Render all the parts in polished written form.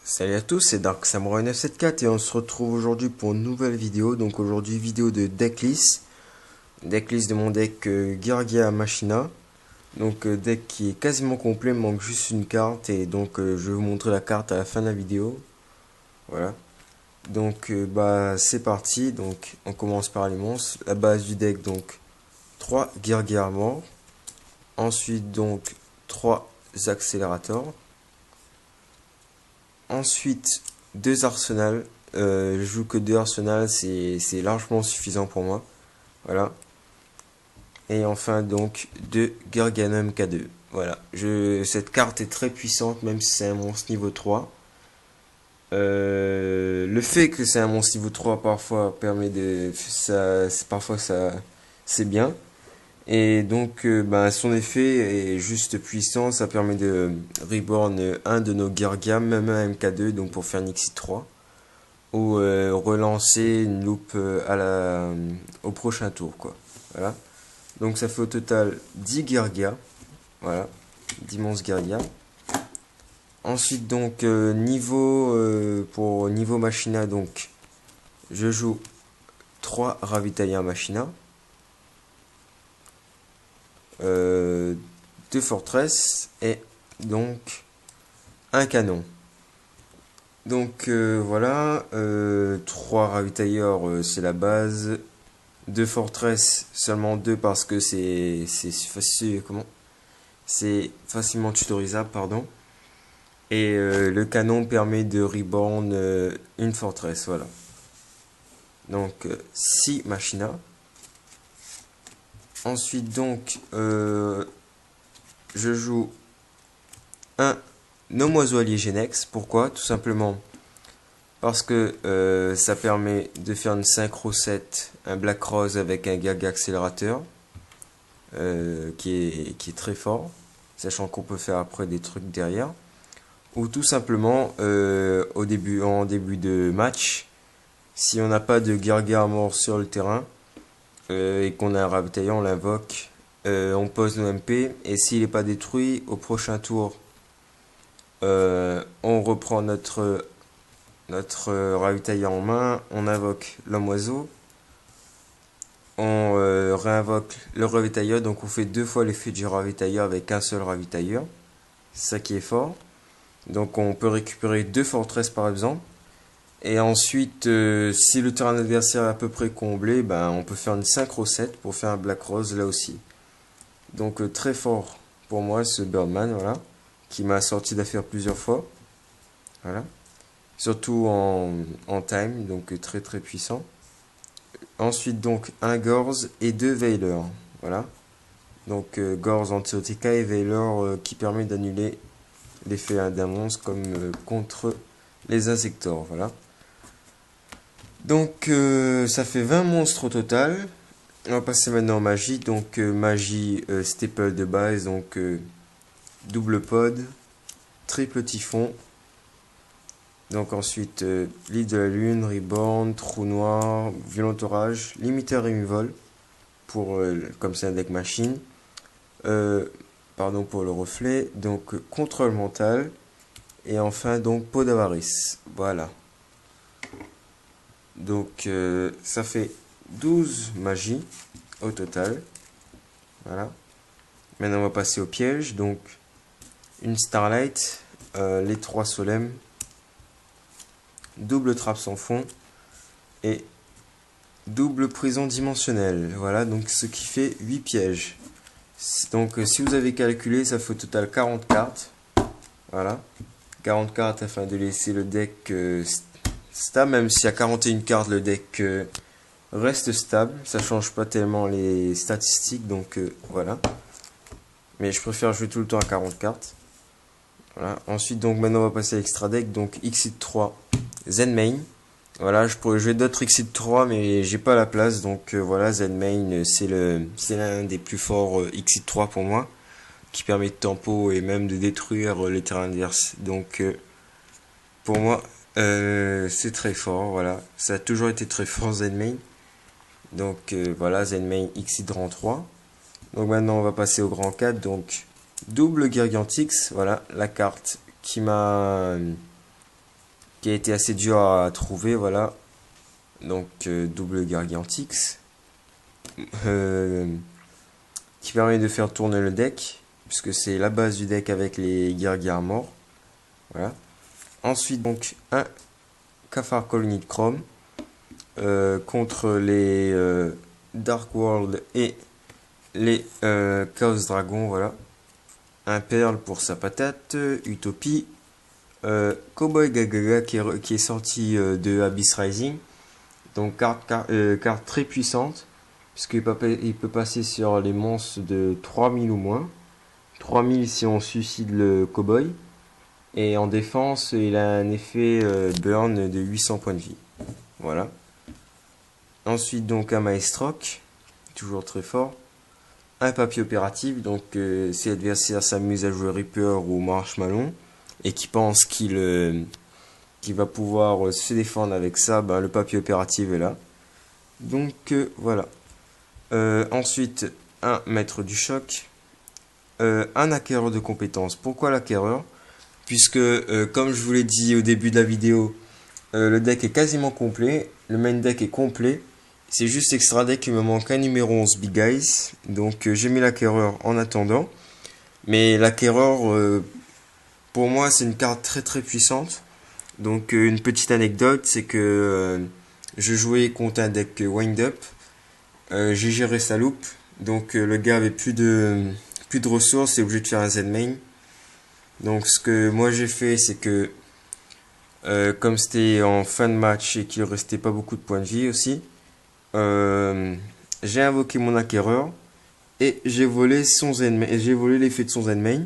Salut à tous, c'est Dark Samurai 974 et on se retrouve aujourd'hui pour une nouvelle vidéo. Donc aujourd'hui vidéo de decklist. Decklist de mon deck Girgia Machina. Donc deck qui est quasiment complet, manque juste une carte et donc je vais vous montrer la carte à la fin de la vidéo. Voilà. Donc bah c'est parti, donc on commence par les monstres. La base du deck donc 3 Girgia morts. Ensuite donc 3 accélérateurs. Ensuite, deux arsenals. Je joue que deux arsenals, c'est largement suffisant pour moi. Voilà. Et enfin, donc, deux Garganum K2. Voilà. Cette carte est très puissante, même si c'est un monstre niveau 3. Le fait que c'est un monstre niveau 3 parfois permet de. Parfois, ça. C'est bien. Et donc, bah, son effet est juste puissant. Ça permet de reborn un de nos Gargam, même un MK2, donc pour faire Nixie 3. Ou relancer une loupe au prochain tour, quoi. Voilà. Donc ça fait au total 10 Gargia. Voilà. 10 monstres Gargia. Ensuite, donc, pour niveau Machina, donc, je joue 3 ravitailleurs Machina. 2 forteresses et donc un canon. Donc voilà, 3 ravitailleurs c'est la base, 2 forteresses, seulement 2 parce que c'est facilement tutorisable, pardon. Et le canon permet de reborn une forteresse, voilà. Donc 6 machina. Ensuite donc je joue un Nomoiseau allié Genex. Pourquoi? Tout simplement parce que ça permet de faire une synchro 7, un Black Rose avec un Gaga accélérateur qui est très fort, sachant qu'on peut faire après des trucs derrière. Ou tout simplement en début de match, si on n'a pas de Gargare mort sur le terrain et qu'on a un ravitailleur, on l'invoque, on pose nos MP et s'il n'est pas détruit au prochain tour, on reprend notre ravitailleur en main, on invoque l'homme oiseau, on réinvoque le ravitailleur, donc on fait 2 fois l'effet du ravitailleur avec un seul ravitailleur, c'est ça qui est fort. Donc on peut récupérer 2 forteresses par exemple, et ensuite si le terrain adversaire est à peu près comblé, ben, on peut faire une synchro 7 pour faire un Black Rose là aussi. Donc très fort pour moi ce Birdman, voilà, qui m'a sorti d'affaire plusieurs fois, voilà. Surtout en time, donc très très puissant. Ensuite donc un Gorz et 2 Veiler, voilà. Donc Gorz Antiotica et Veiler qui permet d'annuler l'effet d'un monstre comme contre les insectors, voilà. Donc ça fait 20 monstres au total. On va passer maintenant en magie, donc magie staple de base, donc double pod, triple typhon. Donc ensuite, l'île de la lune, reborn, trou noir, violent orage, limiter et vol pour comme c'est un deck machine. Pardon pour le reflet. Donc contrôle mental et enfin donc peau d'avarice. Voilà. Donc ça fait 12 magies au total. Voilà. Maintenant on va passer au piège. Donc une Starlight, les 3 solemnes, double trappe sans fond et double prison dimensionnelle. Voilà, donc ce qui fait 8 pièges. Donc si vous avez calculé, ça fait au total 40 cartes. Voilà, 40 cartes afin de laisser le deck stable. Même s'il y a 41 cartes, le deck reste stable. Ça change pas tellement les statistiques, donc voilà. Mais je préfère jouer tout le temps à 40 cartes. Voilà. Ensuite, donc maintenant on va passer à l'extra deck. Donc Xyz 3 Zenmain. Voilà, je pourrais jouer d'autres Xyz 3 mais j'ai pas la place. Donc voilà, Zenmain c'est l'un des plus forts Xyz 3 pour moi, qui permet de tempo et même de détruire les terrains adverses. Donc pour moi c'est très fort. Voilà, ça a toujours été très fort Zenmain. Donc voilà, Zenmain Xyz rang 3. Donc maintenant on va passer au grand 4. Donc double Gargantix, voilà la carte qui m'a qui a été assez dur à trouver, voilà. Donc double Gargantix, qui permet de faire tourner le deck, puisque c'est la base du deck avec les Gargars morts. Voilà. Ensuite, donc, un Cafard Colonie de Chrome contre les Dark World et les Chaos Dragon. Voilà. Un Perle pour sa patate, Utopie, Cowboy Gagaga qui est sorti de Abyss Rising. Donc, carte très puissante, puisqu'il peut passer sur les monstres de 3000 ou moins. 3000 si on suicide le Cowboy. Et en défense, il a un effet burn de 800 points de vie. Voilà. Ensuite, donc, un Maestroc, toujours très fort. Un papier opératif, donc si l'adversaire s'amuse à jouer Reaper ou Marshmallow, et qui pense qu'il va pouvoir se défendre avec ça, ben, le papier opératif est là. Donc, voilà. Ensuite, un maître du choc. Un acquéreur de compétences. Pourquoi l'acquéreur? Puisque, comme je vous l'ai dit au début de la vidéo, le deck est quasiment complet. Le main deck est complet. C'est juste extra deck, il me manque un numéro 11 Big Eyes. Donc j'ai mis l'acquéreur en attendant. Mais l'acquéreur, pour moi, c'est une carte très très puissante. Donc une petite anecdote, c'est que je jouais contre un deck Wind Up. J'ai géré sa loupe. Donc le gars avait plus de ressources et obligé de faire un Z-main. Donc ce que moi j'ai fait, c'est que comme c'était en fin de match et qu'il restait pas beaucoup de points de vie aussi, j'ai invoqué mon acquéreur et j'ai volé l'effet de son Z-main.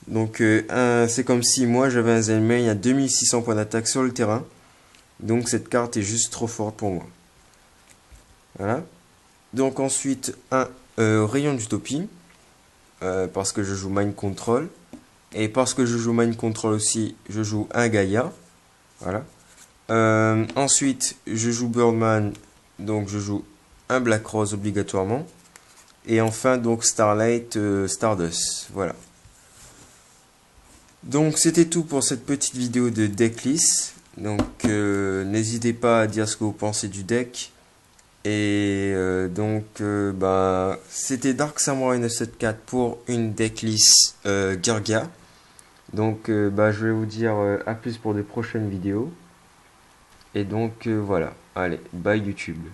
Donc c'est comme si moi j'avais un Z-main à 2600 points d'attaque sur le terrain. Donc cette carte est juste trop forte pour moi. Voilà. Donc ensuite un rayon d'utopie, parce que je joue Mind Control. Et parce que je joue Mind Control aussi, je joue un Gaïa. Voilà. Ensuite, je joue Birdman, donc je joue un Black Rose obligatoirement. Et enfin, donc Starlight, Stardust. Voilà. Donc, c'était tout pour cette petite vidéo de decklist. Donc, n'hésitez pas à dire ce que vous pensez du deck. Et bah, c'était Dark Samurai 974 pour une decklist Garga. Donc, bah, je vais vous dire à plus pour de prochaines vidéos. Et donc, voilà. Allez, bye YouTube.